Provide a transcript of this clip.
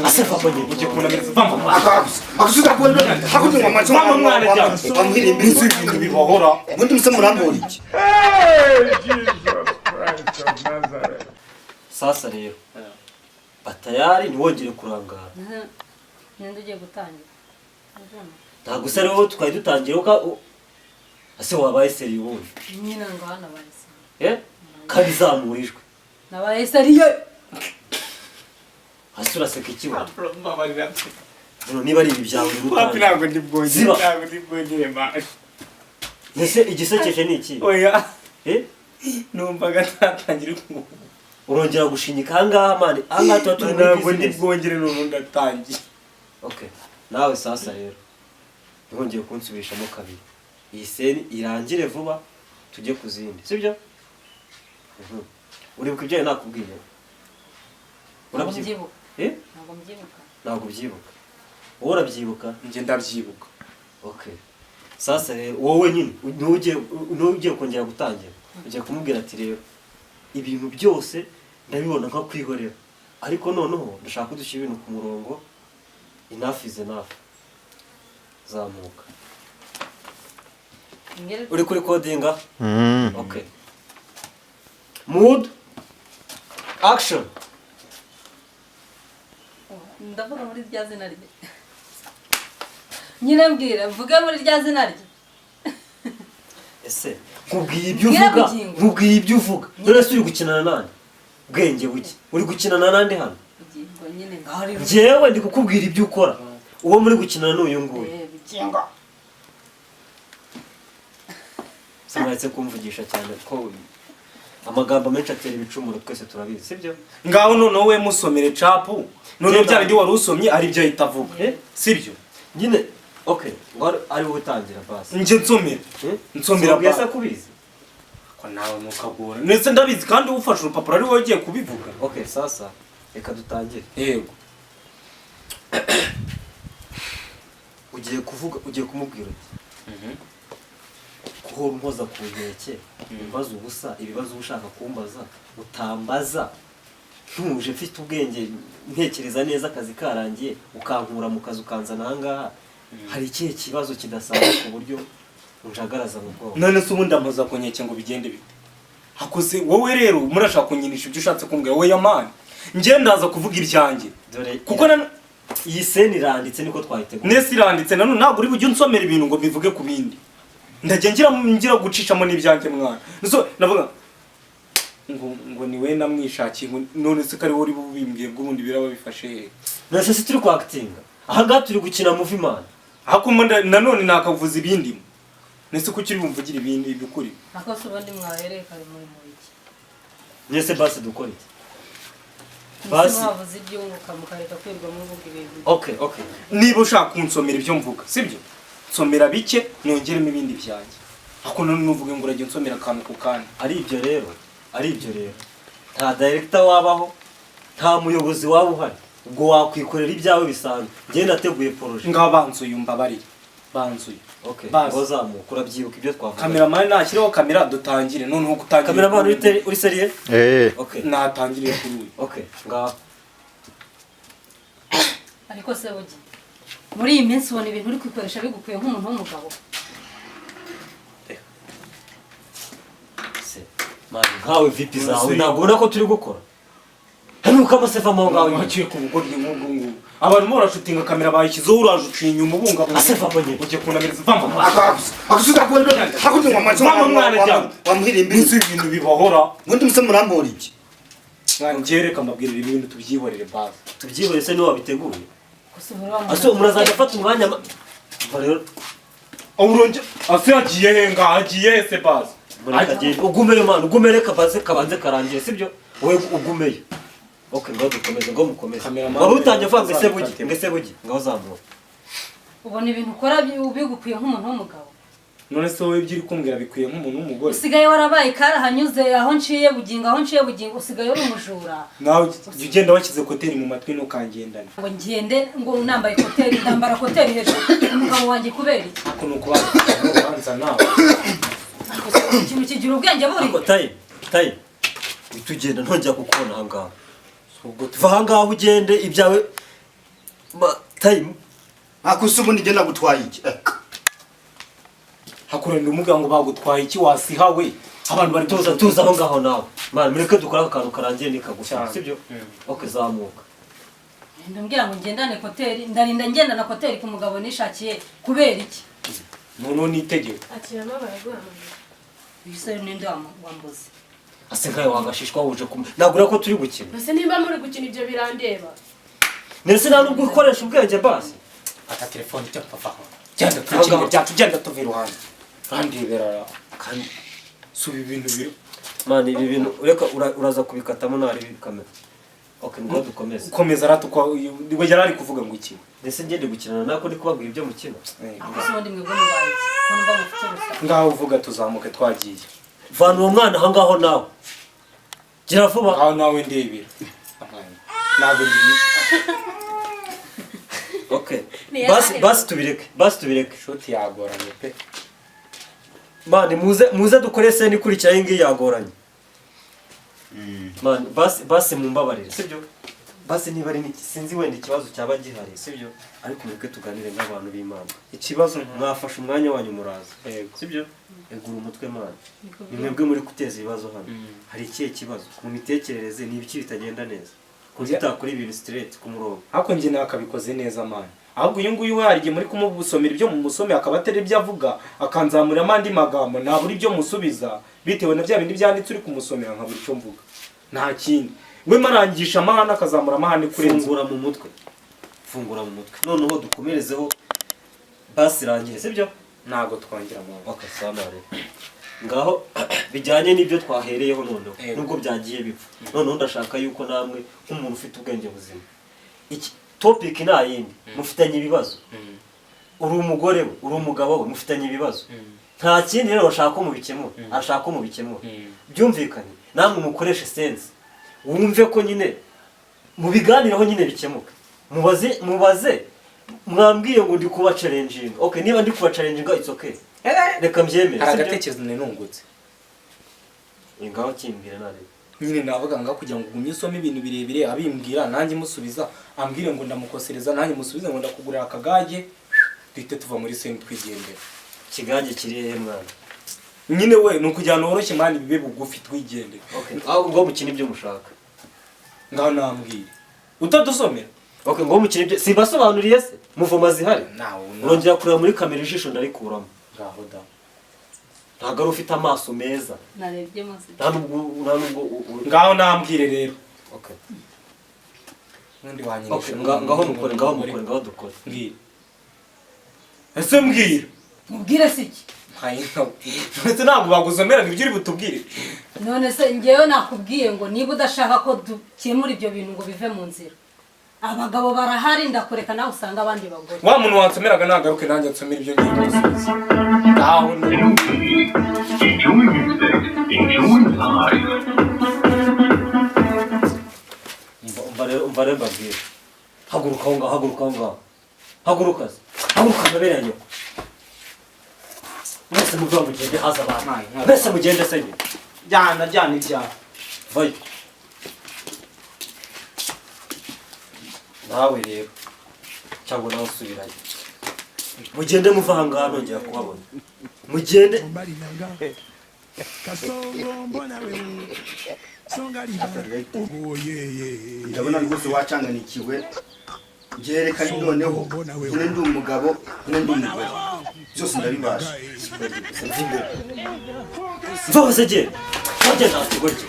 Asefa kwenye ujikuna meza vamba akusuza kwenda hakuti mama mama mwana cyane bamwiri imbisi ibintu bibahora ubundi musamurambura iki sasa rero batayari niwongere kurangara nende ugiye gutangira ntabwo se rero twari dutangira uko ase wabaye seri wundi nyina ngo hana bahise kabizamurijwe nabaye seriye asura seka ikiwa babarira niba ari ibi byawe papi ntabwo ndibwongere ma nese igisekeje ni iki oya numvaga ntatangira ngo urongera gushinyika hangaha mane hangaha tuba turi muri ntabwo ndibwongere n'ubu ndatangiye okay nawe sasa rero ntongeye kunsubishamo kabiri iyi seni irangire vuba tujye kuzindi sibyo uribuka ibyo nakubwiye urabyibuka ntabwo ubyibuka wowe urabyibuka njye ndabyibuka okay sasa rero wowe nyine ugiye kongera gutangira ugiye kumubwira ati rero ibintu byose ndabibona nka kwihorera ariko noneho ndashaka kudushyira ibintu ku murongo enough is enough zamuka uri kuri codinga okay mood action ndavuga muri rya zina rye nyine mbwira mvuge muri rya zina rye ese nkubwiye ibyo uvuga none se uri gukinana nande bwenge buke uri gukinana nande hano njyewe ndi kukubwira ibyo ukora uwo muri gukinana n'uyu nguyu sinaretse kumvugisha cyane ko amagambo menshi atera ibicumuro twese turabizi sibyo ngaho noneho we musomere capu none bya bindi wari usomye ari byo ahita avuga sibyo nyine okay ari wowe utangira basi nje nsomera basi kubizi ko nawe mukagora nese ndabizi kandi ufashe urupapuro ari wowe ugiye kubivuga okay sasa reka dutangire yego ugiye kumubwira kuhora umpoza ku nkeke ibibazo ubusa ibibazo ushaka kumbaza utambaza ntuje mfite ubwenge ntekereza neza akazi karangiye ukankura mu kazi ukanzana ahangaha hari ikihe kibazo kidasanzwe ku buryo unjagaraza mu bwonko none se ubundi ampoza ku nkeke ngo bigende bite hakoze wowe rero murashaka kunyinisha ibyo ushatse kumbwira wowe yamani njye ndaza kuvuga ibyanjye kuko iyi seni iranditse niko twayiteguye nese iranditse nanone ntabwo uri bujye unsomera ibintu ngo bivuge ku bindi ndajya ngira gucishamo n'ibyanjye mwana so navuga ngo ni we namwishakiye none se kari wori bubimbwiye bw'ubundi biraba bifashe he nase se turi kwakitinga ahangaha turi gukina movie man hako nanone nakavuza ibindi nese ko kiri bumvugira ibindi bikuri ako se ubundi mwahereye kare muri iki nese basi dukora iki basi mwavuze ibyunguka mukareka kwirwa mu buvuga ibintu okay niba ushaka kunsomera ibyo mvuga sibyo nsomera bike nongeremo ibindi byanjye ako none nuvuge ngo urajye nsomera akantu ku kandi ari ibyo rero nta director wabaho nta muyobozi waba uhari ubwo wakwikorera ibyawe bisanzwe njye nateguye projet ngaho banzuye umbabarire banzuye okay bazamuka urabyibuka ibyo twavuga cameraman nashyiraho kamera dutangire noneho gutangira cameraman uri seriye okay natangiriye kuri uyu okay ngaho ariko se bugi muri iyi minsi ubona ibintu uri kwikoresha bigukuye nk'umuntu w'umugabo mani nkawe vipi zawe ntabwo ubona ko turi gukora hanuka amasefa amaho ngawe waciye ku bugoryi nk'ubwo ngubu abantu barashutinga kamera bayishyizeho uraje uciye inyuma ubungabunga asefa kwenye ugiye kunamiriza vamba akusuza kwenda hakuti mama mwana cyane bamwiri imbisi ibintu bibahora ubundi musamurambura iki ngereka mbabwirira ibintu tubyihorere base tubyihorere se niwe wabiteguye aso murazajya afata umwanya rero uronje ase agiye henga agiye se base ugumeyo mwana ugumere kabanze karangiye sibyo wowe ugumeyo okay ngo dukomeze ngo mukomeze waba utangiye vuga ngese bugi ngaho zamuka ubona ibintu ukora bigukuye nk'umuntu w'umugabo none se wowe byiri kumbwira bikwiye nk'umuntu w'umugore usigaye warabaye karahanyuze aho nciye bugingo usigaye uri umujura nawe ugenda wakize koteri mu matwi nukangendana ngo ngende ngo nambaye koteri ndambara koteri hejuru umugabo wanjye kubera iki ako nukubanza nawe ikintu kigira ubwenge buri tayi bitugenda ntongera kukubona ahangaha va ahangaha ugende ibyawe time akusa ubundi njye nagutwaye iki hakurenda umugabo ngo bagutwaye iki wasihawe abantu bari tuza aho ngaho nawe man mureke dukora akantu karangiye nikagusa sibyo okay zamuka ndambwira ngo ngendane hoteli ndarinda ngendana hoteli ku mugabo nishakiye kubera iki noneho nitegeko akiramo baraguhamagara ibisore ninde wambuze ase nkayo wagashishwa wuje nagura ko turi gukina base nimba muri gukina ibyo birandeba nese nta nubwo ukoresha ubwenge basi ata telefone cyo papa genda tukine byacu genda tuve iruhande kandi berara kandi subi ibintu biro man ibi bintu ureka uraza kubikatamo nari kamera okay ngo dukomeze komeza ratukwa niwe yarari kuvuga ngo iki nese ngende gukinana nako ndi kubabwira ibyo mukino akose ubundi mwebwe mubaye ko numva mufite urusa ngaho uvuga tuzamuke twagiye vana uwo mwana aha ngaho nawe gira vuba aho nawe ndebera ntabwo ndi okay basi tubireke shoti yagoranye pe man muze dukore sene ikurikira iyi ngiyi yagoranye man basi mumbabarire sibyo basi niba ari sinzi wenda ikibazo cyaba gihari sibyo ariko mureke tuganire n'abantu b'Imana ikibazo mwafashe umwanya wanyu muraza sibyo egura umutwe man nimwebwe muri guteza ibibazo hano hari ikihe kibazo ku mitekerereze ni ibiki bitagenda neza kuzitakora ibintu straight ku murongo ariko njye nakabikoze neza man ahubwo uyu nguyu we harigiye muri kumubusomera ibyo mu musome akaba atari ibyo avuga akanzamuramo andi magambo ntabura ibyo musubiza bitewe na bya bindi byanditse uri kumusomera nkabura icyo mvuga nta kindi we marangisha amahane akazamura amahane kurenza fungura mu mutwe noneho dukomerezeho basi rangiye sibyo ntago twongera mu akasanare ngaho bijyanye n'ibyo twahereyeho noneho nubwo byagiye bipfa noneho ndashaka yuko namwe nk'umuntu ufite ubwenge buzima iki topic nta yindi mufitanye ibibazo uri umugore we uri umugabo we mufitanye ibibazo nta kindi rero bashaka ko mubikemura byumvikanye namwe mukoreshe sense wumve ko nyine mu biganiraho nyine bikemuka mubaze mwambwiye ngo ndi kuba challenging okay niba ndi kuba challenging it's okay reka mbyemere haragatekerezo nenungutse ingaho kimbwira nari nyine navuga ngo kugira ngo ugumye usome ibintu birebire abimbwira nanjye musubiza ambwire ngo ndamukosereza nanjye musubize ngo ndakugurira akagage duhite tuva muri sene twigendera kigage kiriye mwana nyine we nukujyana woroshye mani bibe bugufi twigendera okay aho ngo mukina ibyo mushaka ngaho nambwire utadusomera okay ngo mukina ibyo simbasobanuriye se muvoma zihari nawe urongera kureba muri kamera ijisho ndarikuramo ngaho da ntago ari ufite amaso meza narebye mose nta nubwo ngaho nambwire rero okay nundi wanyinisha ngaho dukore mbwira ese mbwira mubwire se iki ndetse ntabwo bagusomera ngo ibyo uri butubwire none se ngewe nakubwiye ngo niba udashaka ko dukemura ibyo bintu ngo bive mu nzira abagabo barahari ndakureka nawe usanga abandi bagore wa muntu wansomeraga nagaruke nanjye nsomera ibyo ngiye gusubiza ngaho umva rero mbabwira haguruka aho ngaho haguruka mbere nyoko mwese muvuga mugende haza abantu mwese mugende se nyine jyana ibyaha vayo nawe rero cyangwa nawe usubirayo mugende muva aha ngaha nongera kuhabona mugende ndabona rwose wacanganikiwe byerekanye noneho nyine ndi umugabo nyine ndi umugore byose ndabibasha mva hose genda wagenda hasi gutya